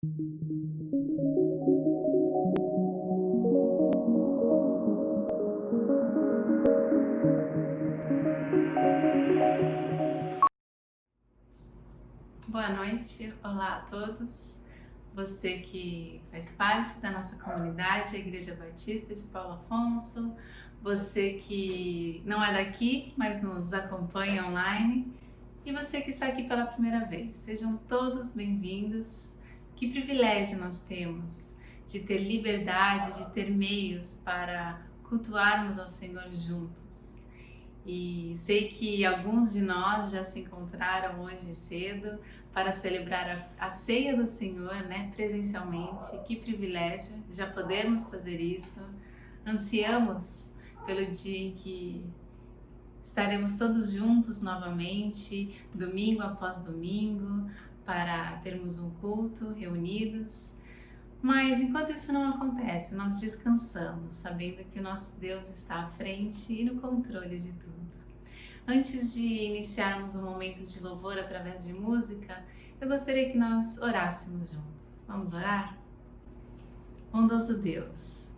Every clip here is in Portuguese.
Boa noite, olá a todos. Você que faz parte da nossa comunidade, a Igreja Batista de Paulo Afonso, você que não é daqui, mas nos acompanha online, e você que está aqui pela primeira vez. Sejam todos bem-vindos. Que privilégio nós temos de ter liberdade, de ter meios para cultuarmos ao Senhor juntos. E sei que alguns de nós já se encontraram hoje cedo para celebrar a ceia do Senhor, né, presencialmente. Que privilégio já podermos fazer isso. Ansiamos pelo dia em que estaremos todos juntos novamente, domingo após domingo, para termos um culto reunidos. Mas enquanto isso não acontece, nós descansamos, sabendo que o nosso Deus está à frente e no controle de tudo. Antes de iniciarmos um momento de louvor através de música, eu gostaria que nós orássemos juntos. Vamos orar? Bondoso Deus,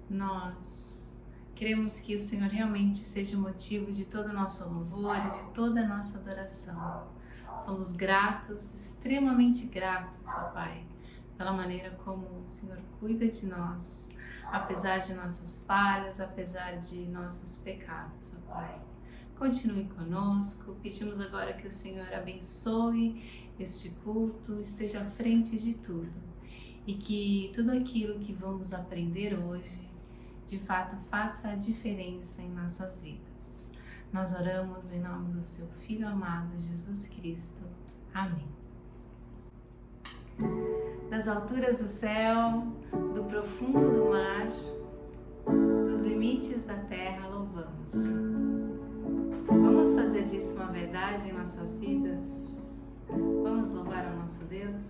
nós queremos que o Senhor realmente seja o motivo de todo o nosso louvor e de toda a nossa adoração. Somos gratos, extremamente gratos, ó Pai, pela maneira como o Senhor cuida de nós, apesar de nossas falhas, apesar de nossos pecados, ó Pai. Continue conosco, pedimos agora que o Senhor abençoe este culto, esteja à frente de tudo e que tudo aquilo que vamos aprender hoje, de fato, faça a diferença em nossas vidas. Nós oramos em nome do seu Filho amado, Jesus Cristo. Amém. Das alturas do céu, do profundo do mar, dos limites da terra, louvamos-te. Vamos fazer disso uma verdade em nossas vidas? Vamos louvar ao nosso Deus?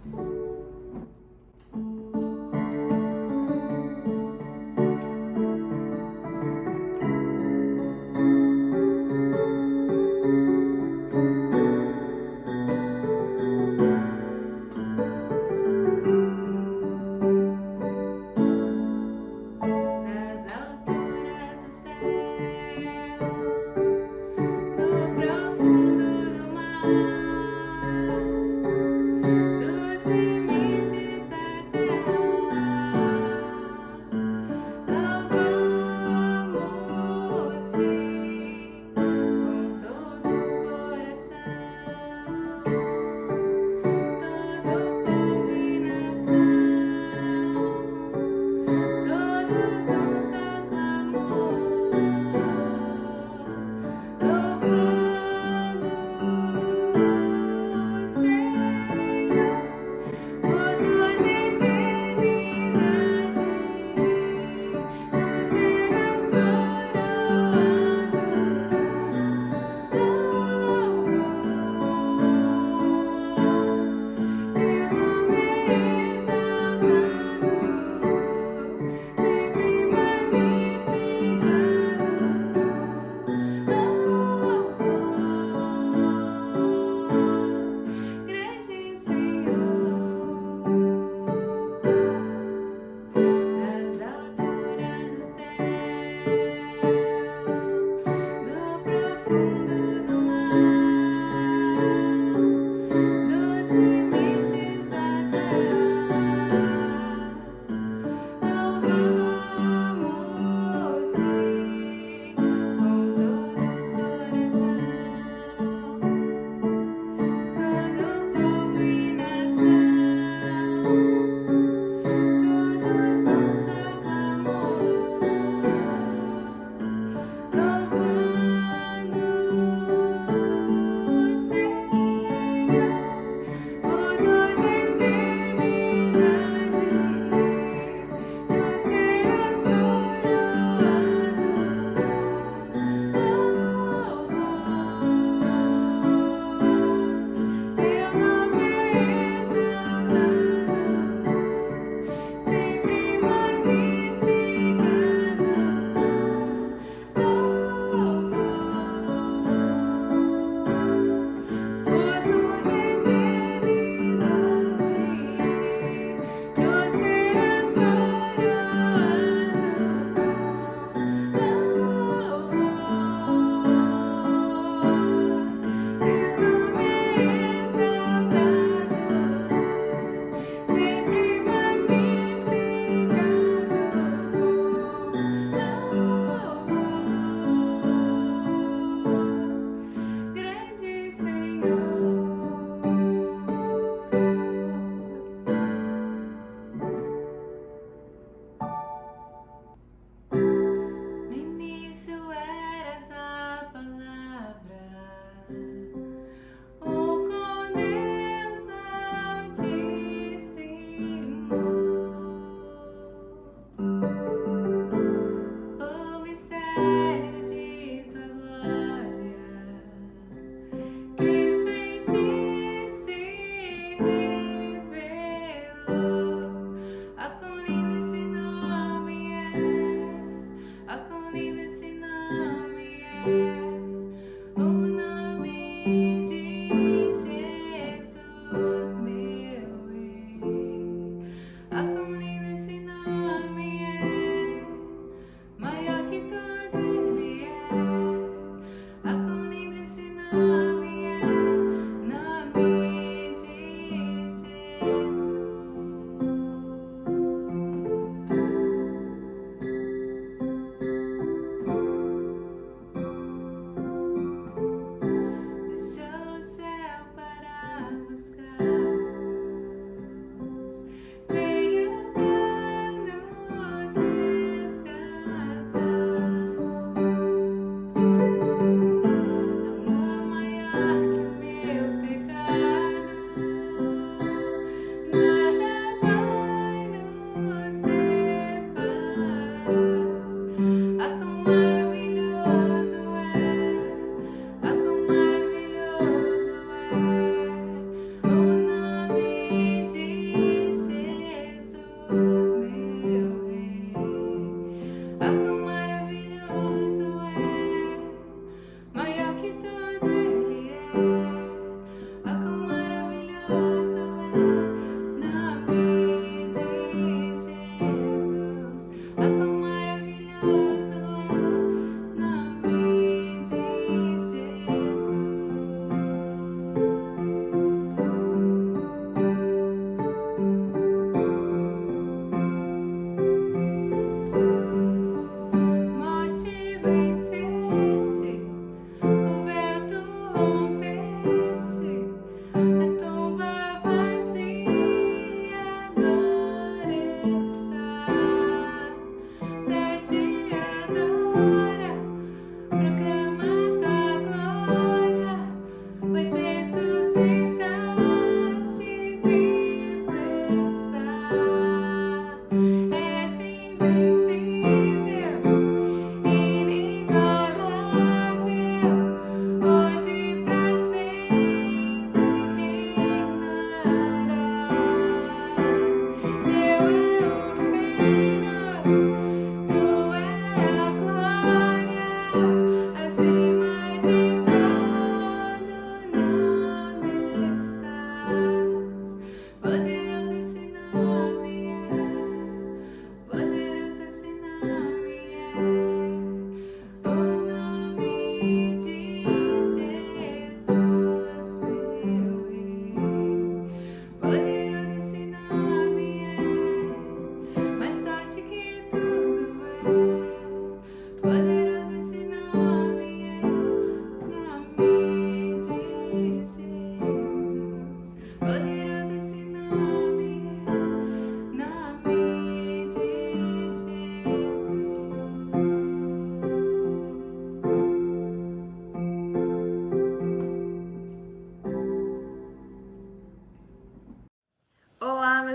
Dos limites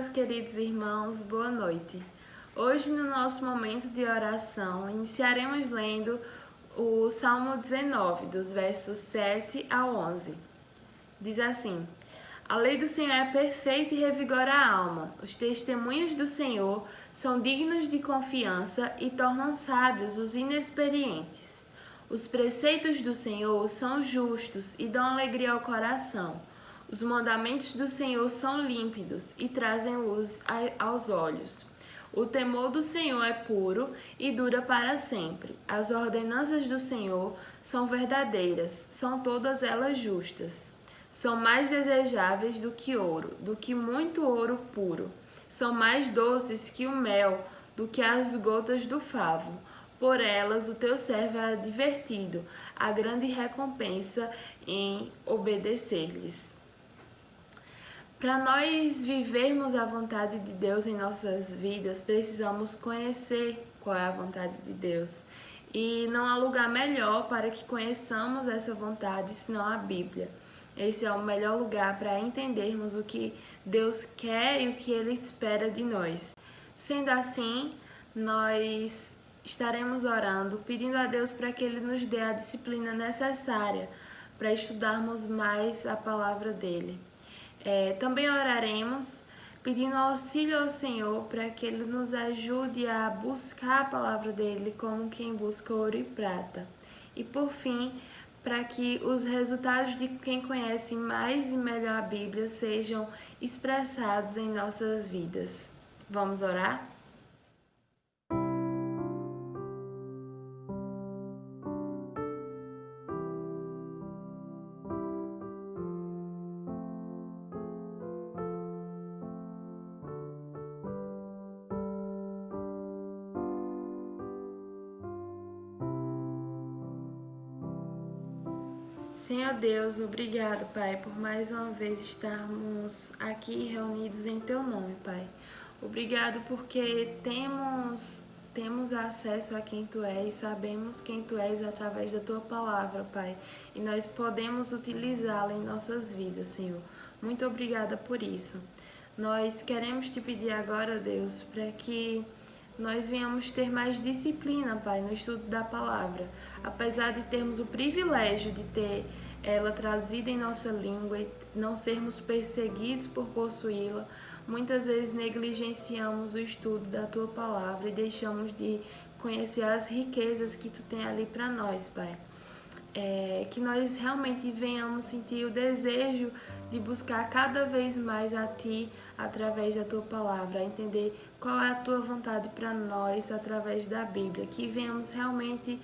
meus queridos irmãos, boa noite. Hoje, no nosso momento de oração, iniciaremos lendo o Salmo 19, dos versos 7 ao 11. Diz assim: A lei do Senhor é perfeita e revigora a alma. Os testemunhos do Senhor são dignos de confiança e tornam sábios os inexperientes. Os preceitos do Senhor são justos e dão alegria ao coração. Os mandamentos do Senhor são límpidos e trazem luz aos olhos. O temor do Senhor é puro e dura para sempre. As ordenanças do Senhor são verdadeiras, são todas elas justas. São mais desejáveis do que ouro, do que muito ouro puro. São mais doces que o mel, do que as gotas do favo. Por elas o teu servo é advertido, a grande recompensa em obedecer-lhes. Para nós vivermos a vontade de Deus em nossas vidas, precisamos conhecer qual é a vontade de Deus. E não há lugar melhor para que conheçamos essa vontade senão a Bíblia. Esse é o melhor lugar para entendermos o que Deus quer e o que Ele espera de nós. Sendo assim, nós estaremos orando, pedindo a Deus para que Ele nos dê a disciplina necessária para estudarmos mais a palavra dEle. Também oraremos pedindo auxílio ao Senhor para que Ele nos ajude a buscar a palavra dEle como quem busca ouro e prata. E por fim, para que os resultados de quem conhece mais e melhor a Bíblia sejam expressados em nossas vidas. Vamos orar? Senhor Deus, obrigado, Pai, por mais uma vez estarmos aqui reunidos em Teu nome, Pai. Obrigado porque temos acesso a quem Tu és, sabemos quem Tu és através da Tua palavra, Pai, e nós podemos utilizá-la em nossas vidas, Senhor. Muito obrigada por isso. Nós queremos Te pedir agora, Deus, para que nós venhamos ter mais disciplina, Pai, no estudo da palavra. Apesar de termos o privilégio de ter ela traduzida em nossa língua e não sermos perseguidos por possuí-la, muitas vezes negligenciamos o estudo da Tua palavra e deixamos de conhecer as riquezas que Tu tem ali para nós, Pai. Que nós realmente venhamos sentir o desejo de buscar cada vez mais a Ti através da Tua palavra, entender qual é a Tua vontade para nós através da Bíblia, que venhamos realmente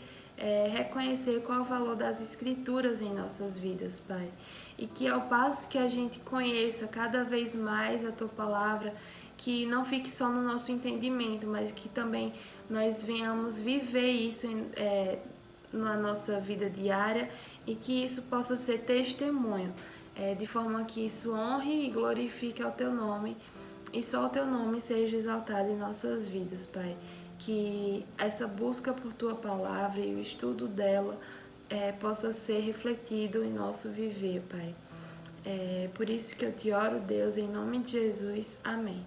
reconhecer qual é o valor das Escrituras em nossas vidas, Pai. E que ao passo que a gente conheça cada vez mais a Tua palavra, que não fique só no nosso entendimento, mas que também nós venhamos viver isso na nossa vida diária e que isso possa ser testemunho, de forma que isso honre e glorifique ao Teu nome e só o Teu nome seja exaltado em nossas vidas, Pai. Que essa busca por Tua palavra e o estudo dela possa ser refletido em nosso viver, Pai. Por isso que eu Te oro, Deus, em nome de Jesus. Amém.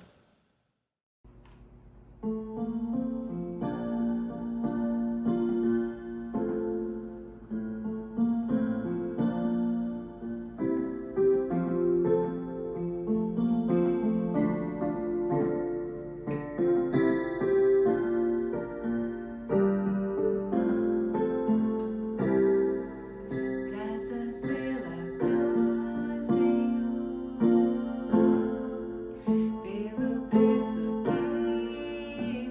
Pelo preço que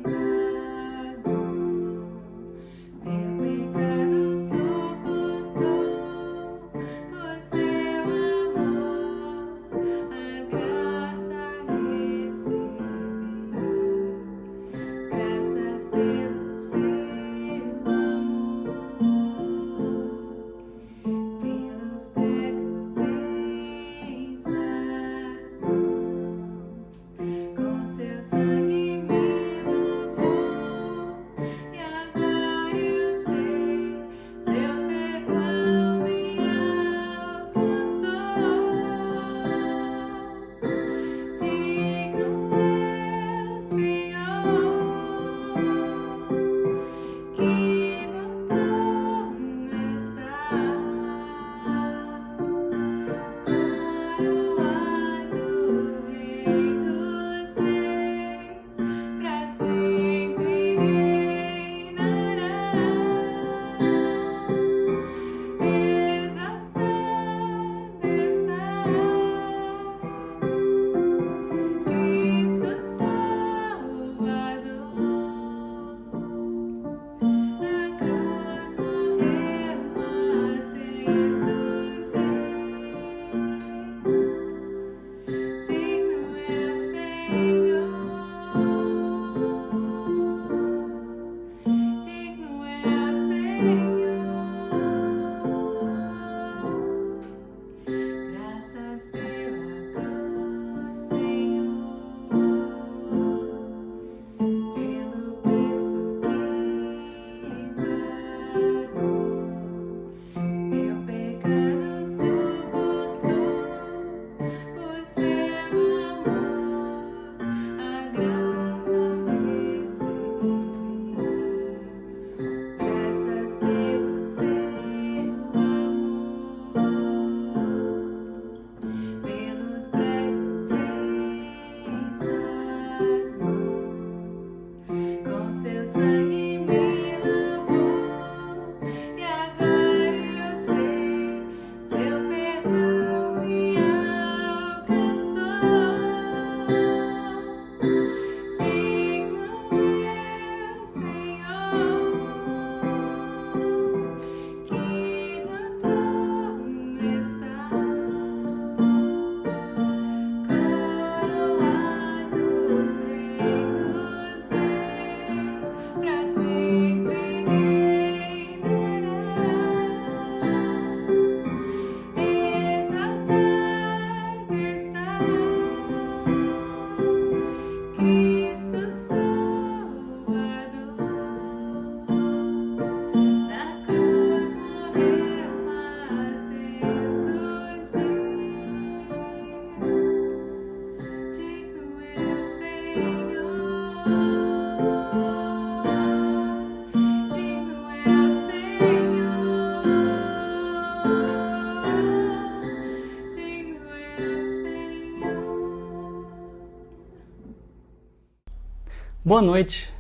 Boa noite.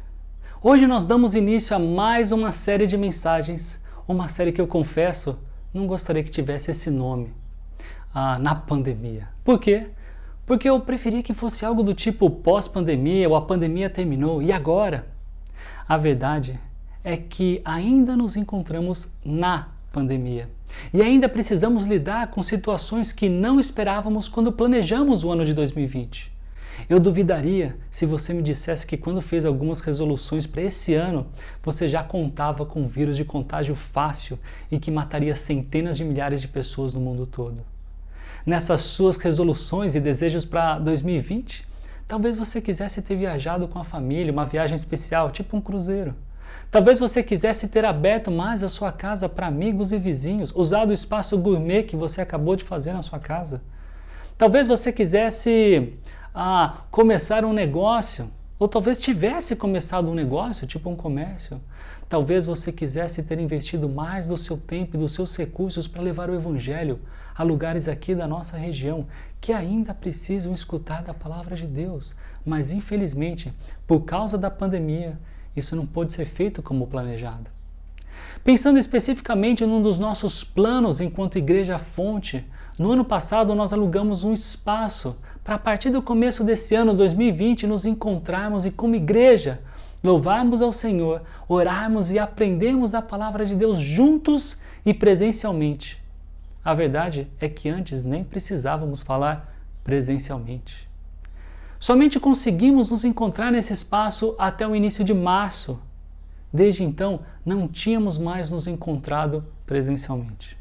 Hoje nós damos início a mais uma série de mensagens, uma série que eu confesso, não gostaria que tivesse esse nome, na pandemia. Por quê? Porque eu preferia que fosse algo do tipo pós-pandemia ou a pandemia terminou, e agora? A verdade é que ainda nos encontramos na pandemia e ainda precisamos lidar com situações que não esperávamos quando planejamos o ano de 2020. Eu duvidaria se você me dissesse que quando fez algumas resoluções para esse ano, você já contava com um vírus de contágio fácil e que mataria centenas de milhares de pessoas no mundo todo. Nessas suas resoluções e desejos para 2020, talvez você quisesse ter viajado com a família, uma viagem especial, tipo um cruzeiro. Talvez você quisesse ter aberto mais a sua casa para amigos e vizinhos, usado o espaço gourmet que você acabou de fazer na sua casa. Talvez você quisesse começar um negócio, ou talvez tivesse começado um negócio, tipo um comércio. Talvez você quisesse ter investido mais do seu tempo e dos seus recursos para levar o Evangelho a lugares aqui da nossa região que ainda precisam escutar da palavra de Deus. Mas, infelizmente, por causa da pandemia, isso não pôde ser feito como planejado. Pensando especificamente num dos nossos planos enquanto Igreja Fonte, no ano passado nós alugamos um espaço para a partir do começo desse ano 2020 nos encontrarmos e como igreja louvarmos ao Senhor, orarmos e aprendermos a palavra de Deus juntos e presencialmente. A verdade é que antes nem precisávamos falar presencialmente. Somente conseguimos nos encontrar nesse espaço até o início de março. Desde então, não tínhamos mais nos encontrado presencialmente.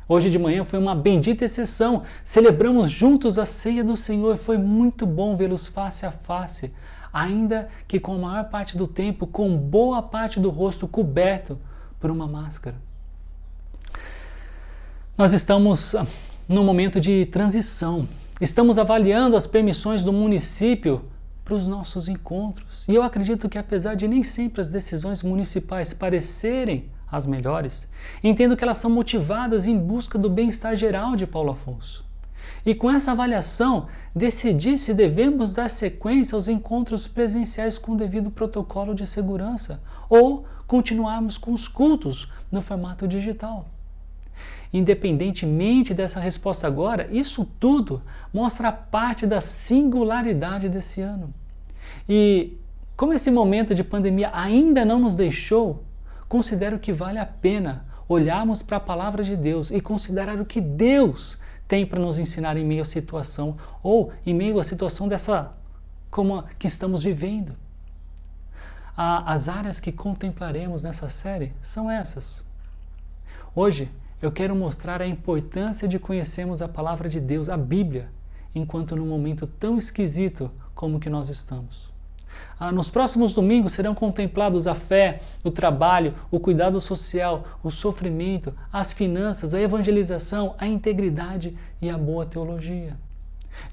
Hoje de manhã foi uma bendita exceção. Celebramos juntos a ceia do Senhor. Foi muito bom vê-los face a face, ainda que com a maior parte do tempo, com boa parte do rosto coberto por uma máscara. Nós estamos num momento de transição. Estamos avaliando as permissões do município para os nossos encontros. E eu acredito que, apesar de nem sempre as decisões municipais parecerem as melhores, entendo que elas são motivadas em busca do bem-estar geral de Paulo Afonso. E com essa avaliação, decidi se devemos dar sequência aos encontros presenciais com o devido protocolo de segurança ou continuarmos com os cultos no formato digital. Independentemente dessa resposta agora, isso tudo mostra parte da singularidade desse ano. E como esse momento de pandemia ainda não nos deixou, considero que vale a pena olharmos para a palavra de Deus e considerar o que Deus tem para nos ensinar em meio à situação ou em meio à situação dessa como a que estamos vivendo. As áreas que contemplaremos nessa série são essas. Hoje eu quero mostrar a importância de conhecermos a palavra de Deus, a Bíblia, enquanto num momento tão esquisito como o que nós estamos. Nos próximos domingos serão contemplados a fé, o trabalho, o cuidado social, o sofrimento, as finanças, a evangelização, a integridade e a boa teologia.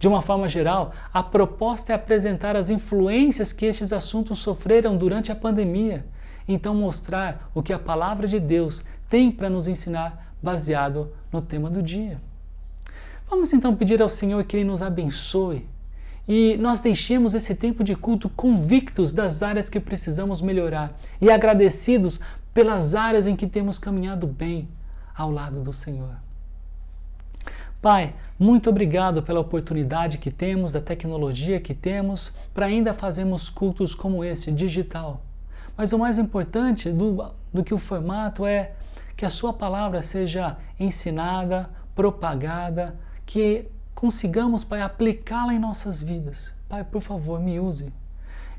De uma forma geral, a proposta é apresentar as influências que estes assuntos sofreram durante a pandemia, então mostrar o que a palavra de Deus tem para nos ensinar baseado no tema do dia. Vamos então pedir ao Senhor que Ele nos abençoe e nós deixemos esse tempo de culto convictos das áreas que precisamos melhorar e agradecidos pelas áreas em que temos caminhado bem ao lado do Senhor. Pai, muito obrigado pela oportunidade que temos, da tecnologia que temos, para ainda fazermos cultos como esse, digital. Mas o mais importante do que o formato é que a sua palavra seja ensinada, propagada, que consigamos, Pai, aplicá-la em nossas vidas. Pai, por favor, me use.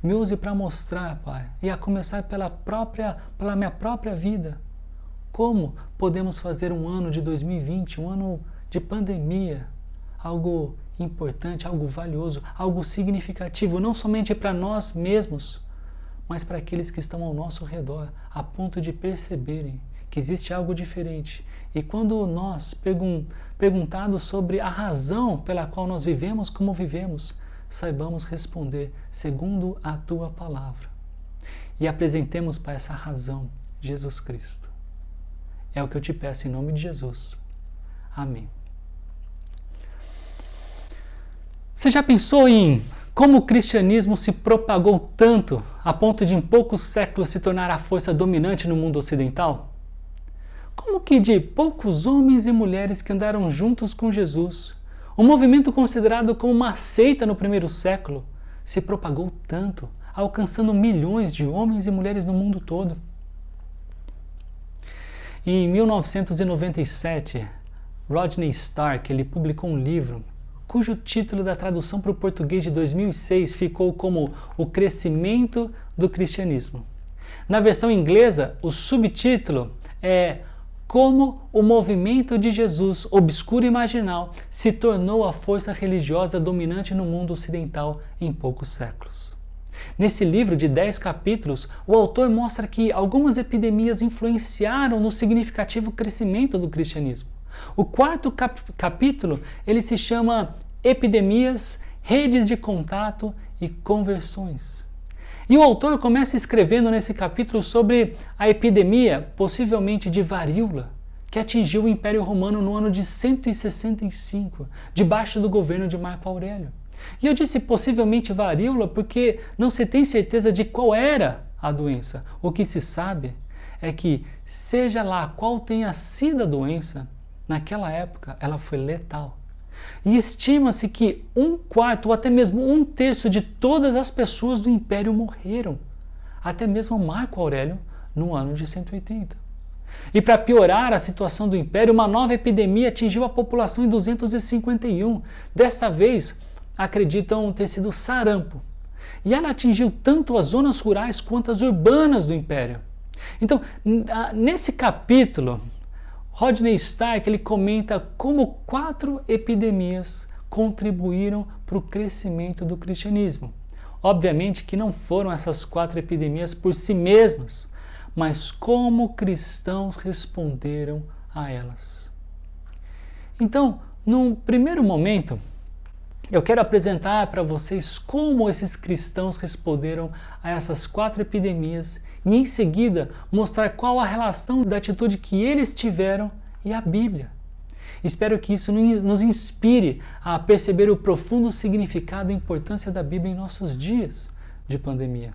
Me use para mostrar, Pai, e a começar pela minha própria vida, como podemos fazer um ano de 2020, um ano de pandemia, algo importante, algo valioso, algo significativo, não somente para nós mesmos, mas para aqueles que estão ao nosso redor, a ponto de perceberem que existe algo diferente. E quando nós, perguntados sobre a razão pela qual nós vivemos como vivemos, saibamos responder segundo a Tua palavra. E apresentemos para essa razão Jesus Cristo. É o que eu te peço em nome de Jesus. Amém. Você já pensou em como o cristianismo se propagou tanto a ponto de em poucos séculos se tornar a força dominante no mundo ocidental? Como que de poucos homens e mulheres que andaram juntos com Jesus, um movimento considerado como uma seita no primeiro século, se propagou tanto, alcançando milhões de homens e mulheres no mundo todo? Em 1997, Rodney Stark ele publicou um livro cujo título da tradução para o português de 2006 ficou como O Crescimento do Cristianismo. Na versão inglesa, o subtítulo é Como o movimento de Jesus, obscuro e marginal, se tornou a força religiosa dominante no mundo ocidental em poucos séculos. Nesse livro de 10 capítulos, o autor mostra que algumas epidemias influenciaram no significativo crescimento do cristianismo. O quarto capítulo ele se chama Epidemias, Redes de Contato e Conversões. E o autor começa escrevendo nesse capítulo sobre a epidemia, possivelmente de varíola, que atingiu o Império Romano no ano de 165, debaixo do governo de Marco Aurélio. E eu disse possivelmente varíola porque não se tem certeza de qual era a doença. O que se sabe é que, seja lá qual tenha sido a doença, naquela época ela foi letal. E estima-se que 1/4 ou até mesmo 1/3 de todas as pessoas do Império morreram. Até mesmo Marco Aurélio no ano de 180. E para piorar a situação do Império, uma nova epidemia atingiu a população em 251. Dessa vez, acreditam ter sido sarampo. E ela atingiu tanto as zonas rurais quanto as urbanas do Império. Então, nesse capítulo, Rodney Stark ele comenta como 4 epidemias contribuíram para o crescimento do cristianismo. Obviamente que não foram essas 4 epidemias por si mesmas, mas como cristãos responderam a elas. Então, num primeiro momento, eu quero apresentar para vocês como esses cristãos responderam a essas 4 epidemias e, em seguida, mostrar qual a relação da atitude que eles tiveram e a Bíblia. Espero que isso nos inspire a perceber o profundo significado e importância da Bíblia em nossos dias de pandemia.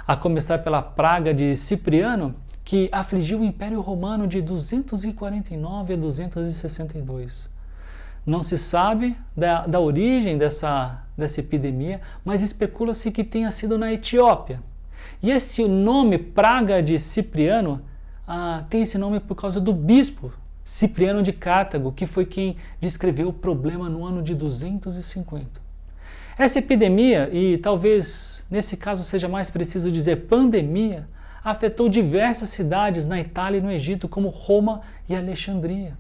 A começar pela praga de Cipriano, que afligiu o Império Romano de 249 a 262. Não se sabe da origem dessa epidemia, mas especula-se que tenha sido na Etiópia. E esse nome, praga de Cipriano, tem esse nome por causa do bispo Cipriano de Cartago, que foi quem descreveu o problema no ano de 250. Essa epidemia, e talvez nesse caso seja mais preciso dizer pandemia, afetou diversas cidades na Itália e no Egito, como Roma e Alexandria.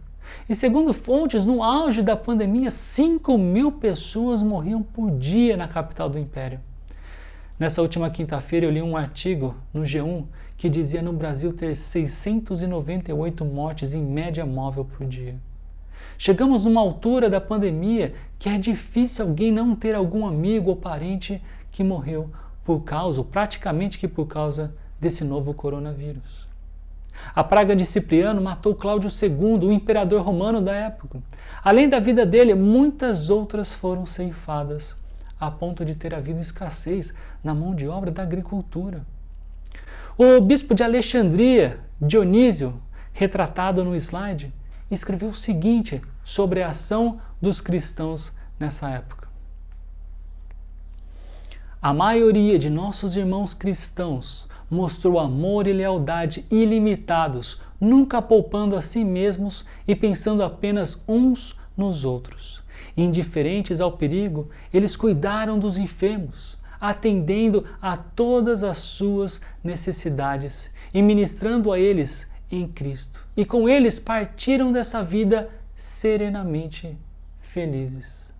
E segundo fontes, no auge da pandemia, 5.000 pessoas morriam por dia na capital do Império. Nessa última quinta-feira eu li um artigo no G1 que dizia no Brasil ter 698 mortes em média móvel por dia. Chegamos numa altura da pandemia que é difícil alguém não ter algum amigo ou parente que morreu por causa, ou praticamente que por causa, desse novo coronavírus. A praga de Cipriano matou Cláudio II, o imperador romano da época. Além da vida dele, muitas outras foram ceifadas, a ponto de ter havido escassez na mão de obra da agricultura. O bispo de Alexandria, Dionísio, retratado no slide, escreveu o seguinte sobre a ação dos cristãos nessa época. A maioria de nossos irmãos cristãos mostrou amor e lealdade ilimitados, nunca poupando a si mesmos e pensando apenas uns nos outros. Indiferentes ao perigo, eles cuidaram dos enfermos, atendendo a todas as suas necessidades e ministrando a eles em Cristo. E com eles partiram dessa vida serenamente felizes,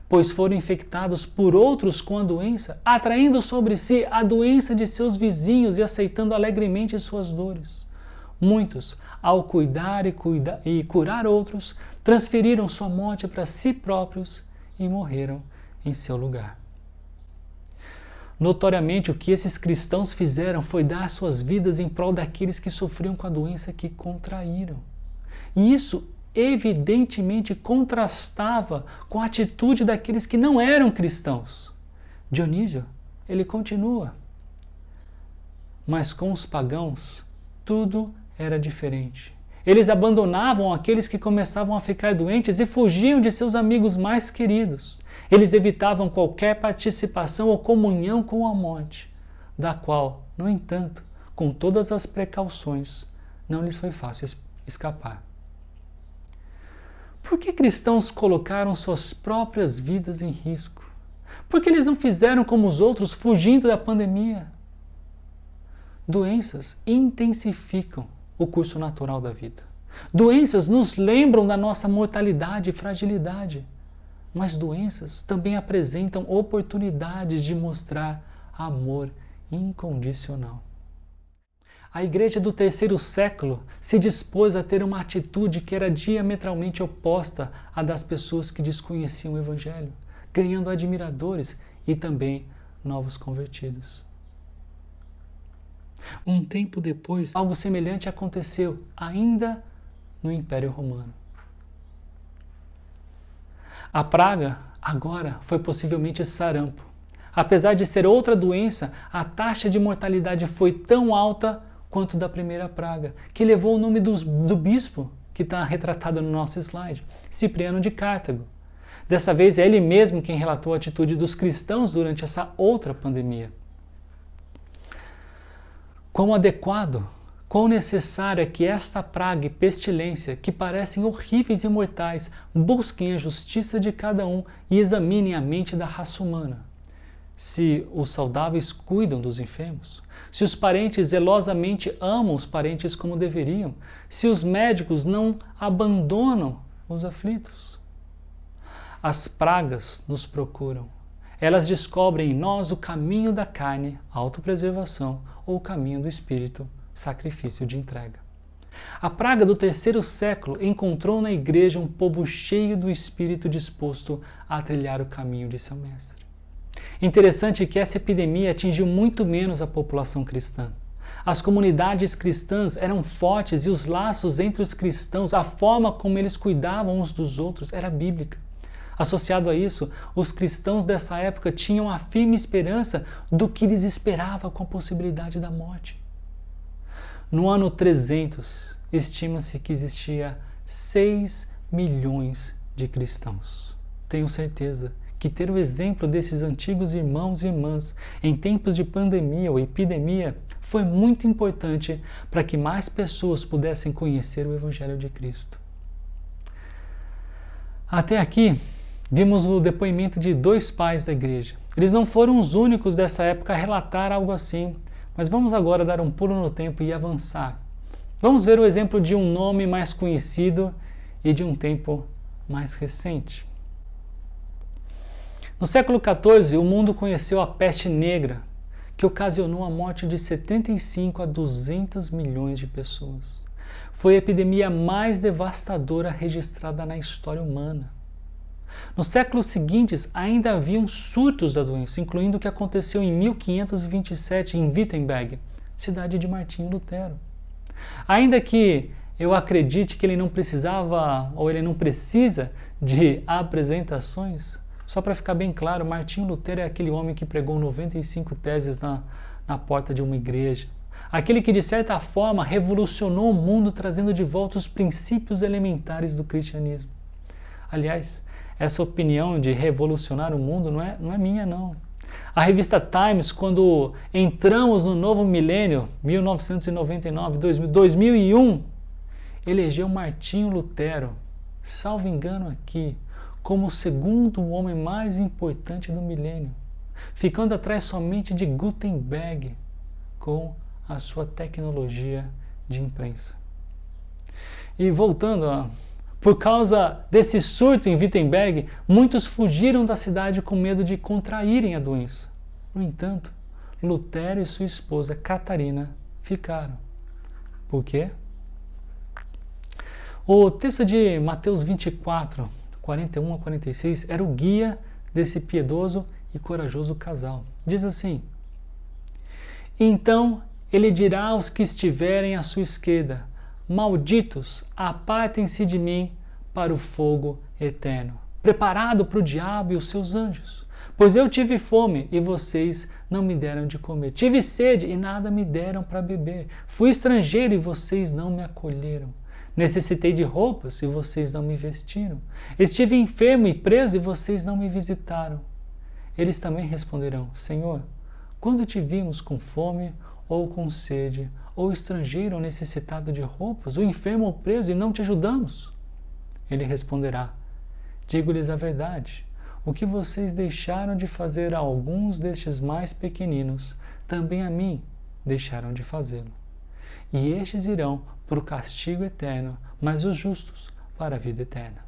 pois foram infectados por outros com a doença, atraindo sobre si a doença de seus vizinhos e aceitando alegremente suas dores. Muitos, ao cuidar e curar outros, transferiram sua morte para si próprios e morreram em seu lugar. Notoriamente, o que esses cristãos fizeram foi dar suas vidas em prol daqueles que sofriam com a doença que contraíram. E isso evidentemente contrastava com a atitude daqueles que não eram cristãos. Dionísio, ele continua. Mas com os pagãos, tudo era diferente. Eles abandonavam aqueles que começavam a ficar doentes e fugiam de seus amigos mais queridos. Eles evitavam qualquer participação ou comunhão com a morte, da qual, no entanto, com todas as precauções, não lhes foi fácil escapar. Por que cristãos colocaram suas próprias vidas em risco? Por que eles não fizeram como os outros, fugindo da pandemia? Doenças intensificam o curso natural da vida. Doenças nos lembram da nossa mortalidade e fragilidade, mas doenças também apresentam oportunidades de mostrar amor incondicional. A igreja do terceiro século se dispôs a ter uma atitude que era diametralmente oposta à das pessoas que desconheciam o Evangelho, ganhando admiradores e também novos convertidos. Um tempo depois, algo semelhante aconteceu, ainda no Império Romano. A praga, agora, foi possivelmente sarampo. Apesar de ser outra doença, a taxa de mortalidade foi tão alta quanto da primeira praga, que levou o nome do bispo, que está retratado no nosso slide, Cipriano de Cartago. Dessa vez é ele mesmo quem relatou a atitude dos cristãos durante essa outra pandemia. Quão adequado, quão necessário é que esta praga e pestilência, que parecem horríveis e mortais, busquem a justiça de cada um e examinem a mente da raça humana. Se os saudáveis cuidam dos enfermos, se os parentes zelosamente amam os parentes como deveriam, se os médicos não abandonam os aflitos. As pragas nos procuram. Elas descobrem em nós o caminho da carne, autopreservação, ou o caminho do espírito, sacrifício de entrega. A praga do terceiro século encontrou na igreja um povo cheio do espírito disposto a trilhar o caminho de seu mestre. Interessante que essa epidemia atingiu muito menos a população cristã. As comunidades cristãs eram fortes e os laços entre os cristãos, a forma como eles cuidavam uns dos outros, era bíblica. Associado a isso, os cristãos dessa época tinham a firme esperança do que lhes esperava com a possibilidade da morte. No ano 300, estima-se que existia 6 milhões de cristãos. Tenho certeza que ter o exemplo desses antigos irmãos e irmãs em tempos de pandemia ou epidemia foi muito importante para que mais pessoas pudessem conhecer o Evangelho de Cristo. Até aqui, vimos o depoimento de 2 pais da igreja. Eles não foram os únicos dessa época a relatar algo assim, mas vamos agora dar um pulo no tempo e avançar. Vamos ver o exemplo de um nome mais conhecido e de um tempo mais recente. No século XIV, o mundo conheceu a peste negra, que ocasionou a morte de 75 a 200 milhões de pessoas. Foi a epidemia mais devastadora registrada na história humana. Nos séculos seguintes, ainda haviam surtos da doença, incluindo o que aconteceu em 1527 em Wittenberg, cidade de Martinho Lutero. Ainda que eu acredite que ele não precisava ou ele não precisa de apresentações, só para ficar bem claro, Martinho Lutero é aquele homem que pregou 95 teses na porta de uma igreja. Aquele que, de certa forma, revolucionou o mundo, trazendo de volta os princípios elementares do cristianismo. Aliás, essa opinião de revolucionar o mundo não é minha, não. A revista Times, quando entramos no novo milênio, 1999, 2001, elegeu Martinho Lutero, salvo engano aqui, como o segundo homem mais importante do milênio, ficando atrás somente de Gutenberg com a sua tecnologia de imprensa. E voltando, por causa desse surto em Wittenberg, muitos fugiram da cidade com medo de contraírem a doença. No entanto, Lutero e sua esposa Catarina ficaram. Por quê? O texto de Mateus 24, 41 a 46, era o guia desse piedoso e corajoso casal. Diz assim: Então ele dirá aos que estiverem à sua esquerda: Malditos, apartem-se de mim, para o fogo eterno, preparado para o diabo e os seus anjos. Pois eu tive fome e vocês não me deram de comer. Tive sede e nada me deram para beber. Fui estrangeiro e vocês não me acolheram. Necessitei de roupas e vocês não me vestiram. Estive enfermo e preso e vocês não me visitaram. Eles também responderão: Senhor, quando te vimos com fome ou com sede, ou estrangeiro ou necessitado de roupas, ou enfermo ou preso e não te ajudamos? Ele responderá: digo-lhes a verdade. O que vocês deixaram de fazer a alguns destes mais pequeninos, também a mim deixaram de fazê-lo. E estes irão para o castigo eterno, mas os justos para a vida eterna.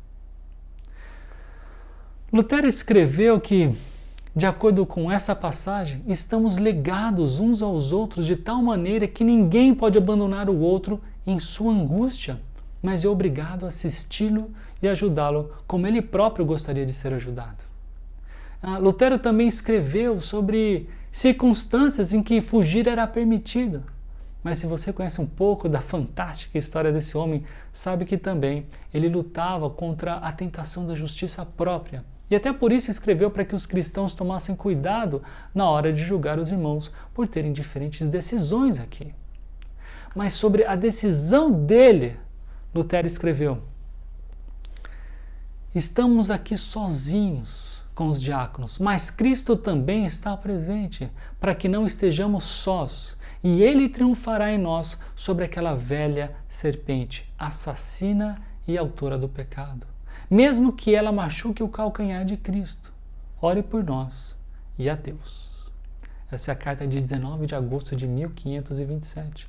Lutero escreveu que, de acordo com essa passagem, estamos ligados uns aos outros de tal maneira que ninguém pode abandonar o outro em sua angústia, mas é obrigado a assisti-lo e ajudá-lo como ele próprio gostaria de ser ajudado. Lutero também escreveu sobre circunstâncias em que fugir era permitido. Mas se você conhece um pouco da fantástica história desse homem, sabe que também ele lutava contra a tentação da justiça própria. E até por isso escreveu para que os cristãos tomassem cuidado na hora de julgar os irmãos por terem diferentes decisões aqui. Mas sobre a decisão dele, Lutero escreveu: estamos aqui sozinhos com os diáconos, mas Cristo também está presente, para que não estejamos sós, e Ele triunfará em nós sobre aquela velha serpente, assassina e autora do pecado, mesmo que ela machuque o calcanhar de Cristo. Ore por nós e a Deus. Essa é a carta de 19 de agosto de 1527.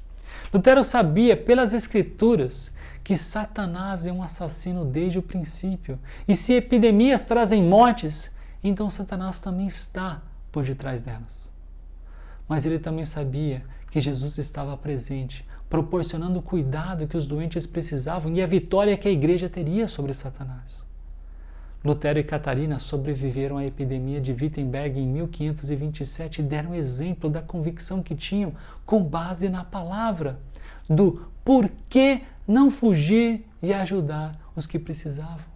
Lutero sabia pelas Escrituras que Satanás é um assassino desde o princípio, e se epidemias trazem mortes, então Satanás também está por detrás delas. Mas ele também sabia que Jesus estava presente, proporcionando o cuidado que os doentes precisavam e a vitória que a igreja teria sobre Satanás. Lutero e Catarina sobreviveram à epidemia de Wittenberg em 1527 e deram exemplo da convicção que tinham com base na palavra, do porquê não fugir e ajudar os que precisavam.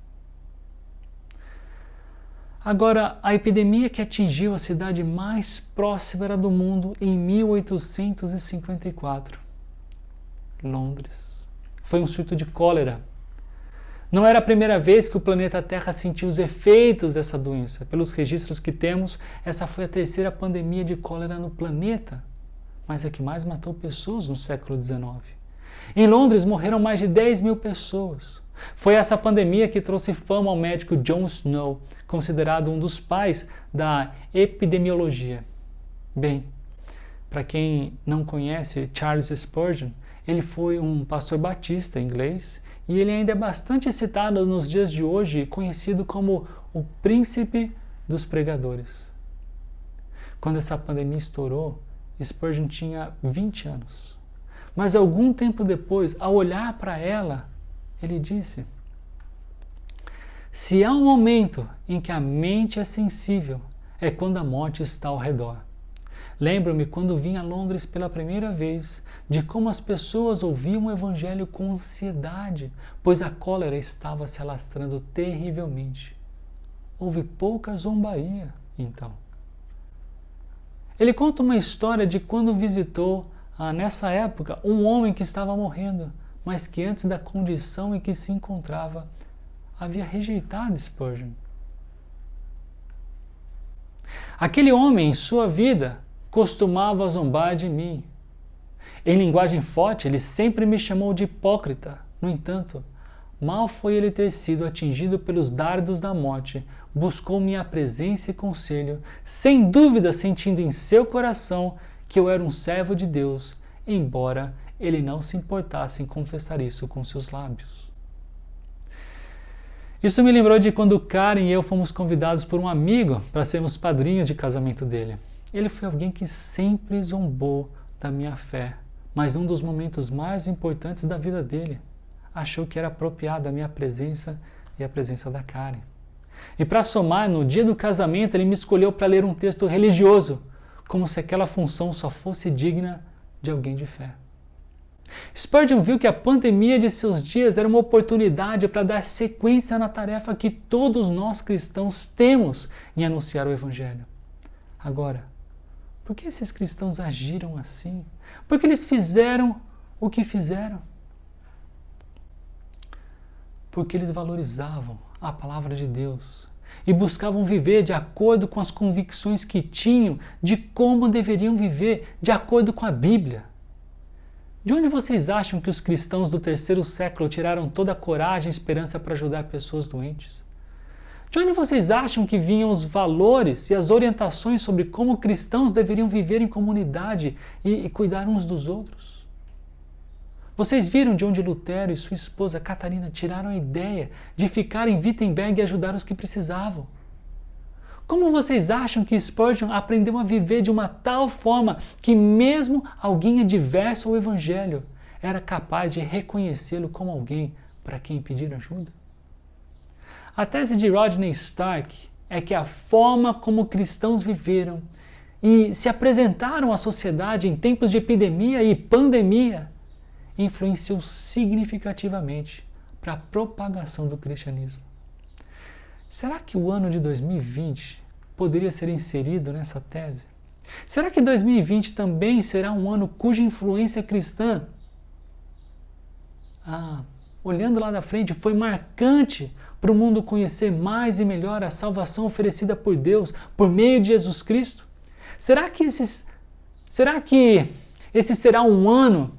Agora, a epidemia que atingiu a cidade mais próspera do mundo em 1854, Londres, foi um surto de cólera. Não era a primeira vez que o planeta Terra sentiu os efeitos dessa doença. Pelos registros que temos, essa foi a terceira pandemia de cólera no planeta, mas a que mais matou pessoas no século XIX. Em Londres morreram mais de 10 mil pessoas. Foi essa pandemia que trouxe fama ao médico John Snow, considerado um dos pais da epidemiologia. Bem, para quem não conhece Charles Spurgeon, ele foi um pastor batista inglês e ele ainda é bastante citado nos dias de hoje, conhecido como o príncipe dos pregadores. Quando essa pandemia estourou, Spurgeon tinha 20 anos. Mas algum tempo depois, ao olhar para ela, ele disse: se há um momento em que a mente é sensível, é quando a morte está ao redor. Lembro-me quando vim a Londres pela primeira vez de como as pessoas ouviam o evangelho com ansiedade, pois a cólera estava se alastrando terrivelmente. Houve pouca zombaria, então. Ele conta uma história de quando visitou, nessa época, um homem que estava morrendo, mas que antes da condição em que se encontrava, havia rejeitado Spurgeon. Aquele homem, em sua vida, costumava zombar de mim. Em linguagem forte, ele sempre me chamou de hipócrita. No entanto, mal foi ele ter sido atingido pelos dardos da morte, buscou minha presença e conselho, sem dúvida sentindo em seu coração que eu era um servo de Deus, embora ele não se importasse em confessar isso com seus lábios. Isso me lembrou de quando Karen e eu fomos convidados por um amigo para sermos padrinhos de casamento dele. Ele foi alguém que sempre zombou da minha fé, mas num dos momentos mais importantes da vida dele, achou que era apropriada a minha presença e a presença da Karen. E para somar, no dia do casamento, ele me escolheu para ler um texto religioso, como se aquela função só fosse digna de alguém de fé. Spurgeon viu que a pandemia de seus dias era uma oportunidade para dar sequência na tarefa que todos nós cristãos temos em anunciar o Evangelho. Agora, por que esses cristãos agiram assim? Por que eles fizeram o que fizeram? Porque eles valorizavam a palavra de Deus e buscavam viver de acordo com as convicções que tinham de como deveriam viver de acordo com a Bíblia. De onde vocês acham que os cristãos do 3º século tiraram toda a coragem e esperança para ajudar pessoas doentes? De onde vocês acham que vinham os valores e as orientações sobre como cristãos deveriam viver em comunidade e cuidar uns dos outros? Vocês viram de onde Lutero e sua esposa Catarina tiraram a ideia de ficar em Wittenberg e ajudar os que precisavam? Como vocês acham que Spurgeon aprendeu a viver de uma tal forma que mesmo alguém adverso ao Evangelho era capaz de reconhecê-lo como alguém para quem pedir ajuda? A tese de Rodney Stark é que a forma como cristãos viveram e se apresentaram à sociedade em tempos de epidemia e pandemia influenciou significativamente para a propagação do cristianismo. Será que o ano de 2020 poderia ser inserido nessa tese? Será que 2020 também será um ano cuja influência cristã, olhando lá da frente, foi marcante para o mundo conhecer mais e melhor a salvação oferecida por Deus por meio de Jesus Cristo? Será que esse será um ano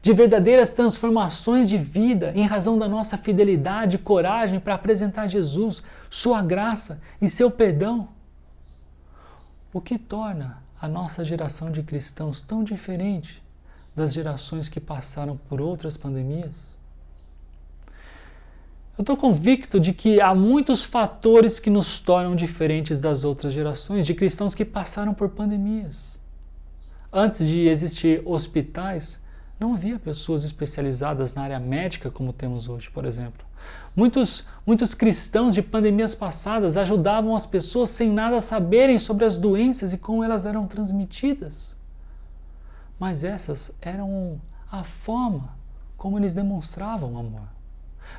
de verdadeiras transformações de vida em razão da nossa fidelidade e coragem para apresentar Jesus, sua graça e seu perdão? O que torna a nossa geração de cristãos tão diferente das gerações que passaram por outras pandemias? Eu estou convicto de que há muitos fatores que nos tornam diferentes das outras gerações de cristãos que passaram por pandemias. Antes de existir hospitais, não havia pessoas especializadas na área médica como temos hoje, por exemplo. Muitos cristãos de pandemias passadas ajudavam as pessoas sem nada saberem sobre as doenças e como elas eram transmitidas. Mas essas eram a forma como eles demonstravam amor.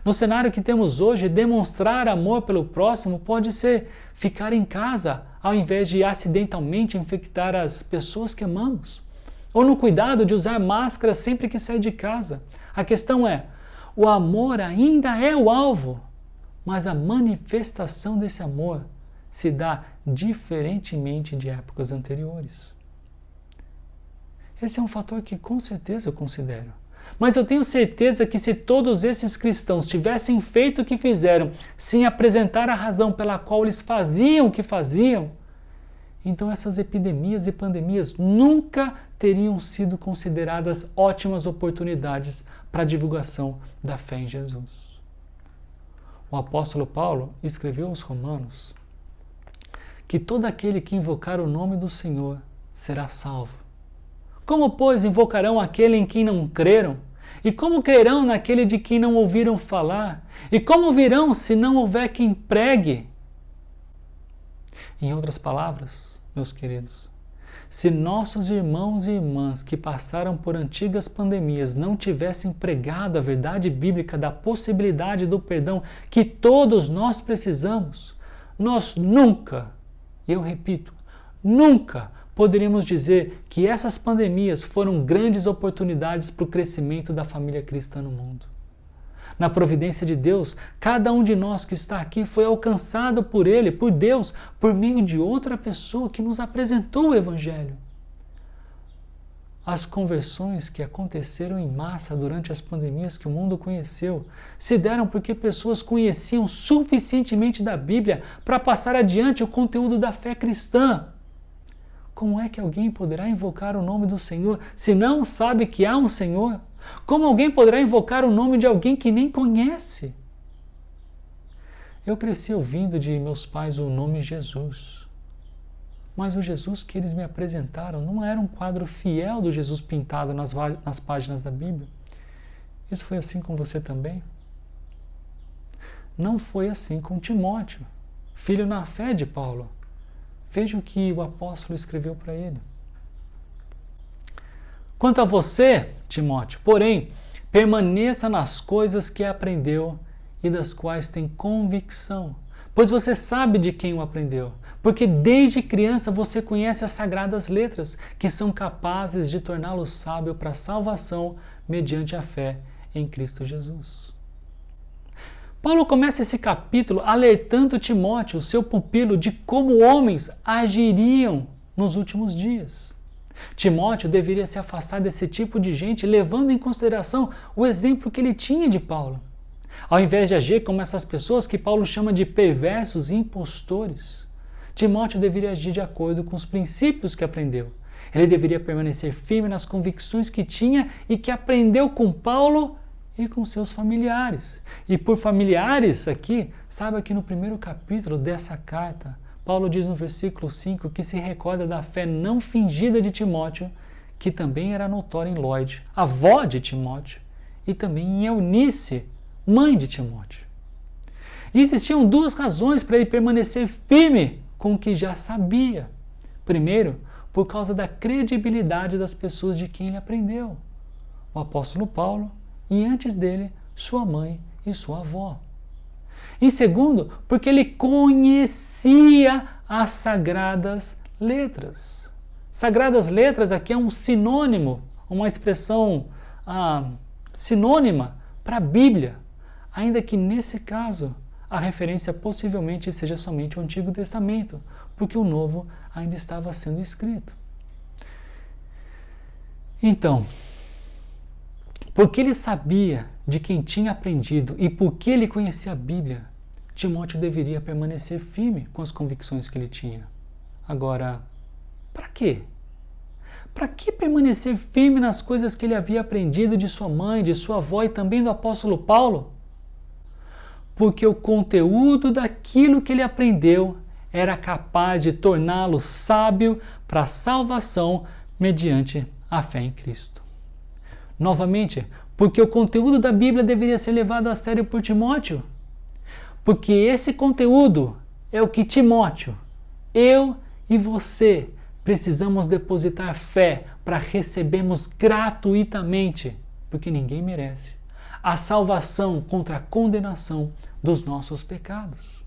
No cenário que temos hoje, demonstrar amor pelo próximo pode ser ficar em casa ao invés de acidentalmente infectar as pessoas que amamos. Ou no cuidado de usar máscara sempre que sai de casa. A questão é, o amor ainda é o alvo, mas a manifestação desse amor se dá diferentemente de épocas anteriores. Esse é um fator que com certeza eu considero. Mas eu tenho certeza que se todos esses cristãos tivessem feito o que fizeram, sem apresentar a razão pela qual eles faziam o que faziam, então essas epidemias e pandemias nunca teriam sido consideradas ótimas oportunidades para a divulgação da fé em Jesus. O apóstolo Paulo escreveu aos Romanos que todo aquele que invocar o nome do Senhor será salvo. Como, pois, invocarão aquele em quem não creram? E como crerão naquele de quem não ouviram falar? E como ouvirão se não houver quem pregue? Em outras palavras, meus queridos, se nossos irmãos e irmãs que passaram por antigas pandemias não tivessem pregado a verdade bíblica da possibilidade do perdão que todos nós precisamos, nós nunca, eu repito, nunca poderíamos dizer que essas pandemias foram grandes oportunidades para o crescimento da família cristã no mundo. Na providência de Deus, cada um de nós que está aqui foi alcançado por Ele, por Deus, por meio de outra pessoa que nos apresentou o Evangelho. As conversões que aconteceram em massa durante as pandemias que o mundo conheceu se deram porque pessoas conheciam suficientemente da Bíblia para passar adiante o conteúdo da fé cristã. Como é que alguém poderá invocar o nome do Senhor se não sabe que há um Senhor? Como alguém poderá invocar o nome de alguém que nem conhece? Eu cresci ouvindo de meus pais o nome Jesus. Mas o Jesus que eles me apresentaram não era um quadro fiel do Jesus pintado nas páginas da Bíblia. Isso foi assim com você também? Não foi assim com Timóteo, filho na fé de Paulo. Veja o que o apóstolo escreveu para ele. Quanto a você, Timóteo, porém, permaneça nas coisas que aprendeu e das quais tem convicção, pois você sabe de quem o aprendeu, porque desde criança você conhece as sagradas letras, que são capazes de torná-lo sábio para a salvação mediante a fé em Cristo Jesus. Paulo começa esse capítulo alertando Timóteo, seu pupilo, de como homens agiriam nos últimos dias. Timóteo deveria se afastar desse tipo de gente, levando em consideração o exemplo que ele tinha de Paulo. Ao invés de agir como essas pessoas que Paulo chama de perversos e impostores, Timóteo deveria agir de acordo com os princípios que aprendeu. Ele deveria permanecer firme nas convicções que tinha e que aprendeu com Paulo e com seus familiares. E por familiares aqui, saiba que no primeiro capítulo dessa carta, Paulo diz no versículo 5 que se recorda da fé não fingida de Timóteo, que também era notória em Lóide, avó de Timóteo, e também em Eunice, mãe de Timóteo. E existiam duas razões para ele permanecer firme com o que já sabia. Primeiro, por causa da credibilidade das pessoas de quem ele aprendeu. O apóstolo Paulo e, antes dele, sua mãe e sua avó. Em segundo, porque ele conhecia as sagradas letras. Sagradas letras aqui é um sinônimo, uma expressão sinônima para a Bíblia, ainda que nesse caso a referência possivelmente seja somente o Antigo Testamento, porque o Novo ainda estava sendo escrito. Então, porque ele sabia de quem tinha aprendido e porque ele conhecia a Bíblia, Timóteo deveria permanecer firme com as convicções que ele tinha. Agora, para quê? Para que permanecer firme nas coisas que ele havia aprendido de sua mãe, de sua avó e também do apóstolo Paulo? Porque o conteúdo daquilo que ele aprendeu era capaz de torná-lo sábio para a salvação mediante a fé em Cristo. Novamente, porque o conteúdo da Bíblia deveria ser levado a sério por Timóteo. Porque esse conteúdo é o que Timóteo, eu e você precisamos depositar fé para recebermos gratuitamente, porque ninguém merece, a salvação contra a condenação dos nossos pecados.